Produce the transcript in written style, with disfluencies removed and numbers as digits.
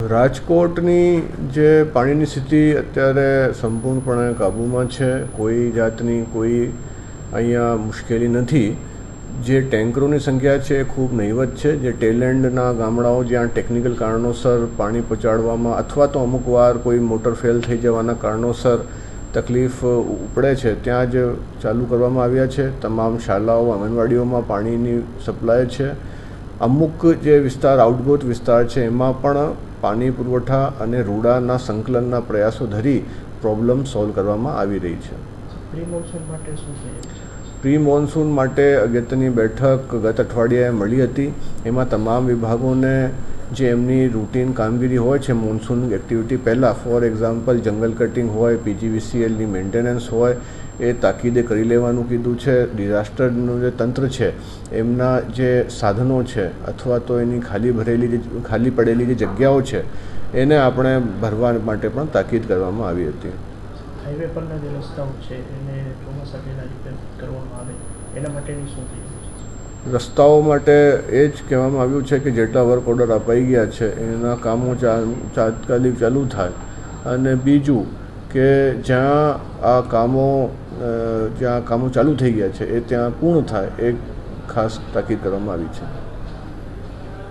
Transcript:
રાજકોટની જે પાણીની સ્થિતિ અત્યારે સંપૂર્ણપણે કાબૂમાં છે. કોઈ જાતની કોઈ અહીંયા મુશ્કેલી નથી. જે ટેન્કરોની સંખ્યા છે એ ખૂબ નહીવત છે. જે ટેલેન્ડના ગામડાઓ જ્યાં ટેકનિકલ કારણોસર પાણી પહોંચાડવામાં અથવા તો અમુક વાર કોઈ મોટર ફેલ થઈ જવાના કારણોસર તકલીફ ઉપડે છે ત્યાં જ ચાલુ કરવામાં આવ્યા છે. તમામ શાળાઓ આંગણવાડીઓમાં પાણીની સપ્લાય છે. અમુક જે વિસ્તાર આઉટગોટ વિસ્તાર છે એમાં પણ પાણી પુરવઠા અને રૂડાના સંકલનના પ્રયાસો ધરી પ્રોબ્લેમ સોલ્વ કરવામાં આવી રહી છે. પ્રી મોન્સૂન માટે અગત્યની બેઠક ગત અઠવાડિયે મળી હતી. એમાં તમામ વિભાગોને જે એમની રૂટીન કામગીરી હોય છે મોન્સૂન એક્ટિવિટી પહેલાં, ફોર એક્ઝામ્પલ જંગલ કટિંગ હોય, PGVCLની મેન્ટેનન્સ હોય, એ તાકીદે કરી લેવાનું કીધું છે. ડિઝાસ્ટરનું જે તંત્ર છે એમના જે સાધનો છે અથવા તો એની ખાલી પડેલી જે જગ્યાઓ છે એને આપણે ભરવા માટે પણ તાકીદ કરવામાં આવી હતી. હાઈવે પરના જે રસ્તાઓ છે એને ચોમાસા પહેલાં રિપેર કરવામાં આવે એના માટેની શું થઈ? રસ્તાઓ માટે એ જ કહેવામાં આવ્યું છે કે જેટલા વર્ક ઓર્ડર અપાઈ ગયા છે એના કામો તાત્કાલિક ચાલુ થાય. અને બીજું કે જ્યાં કામો ચાલુ થઈ ગયા છે એ ત્યાં પૂર્ણ થાય એ ખાસ તાકીદ કરવામાં આવી છે.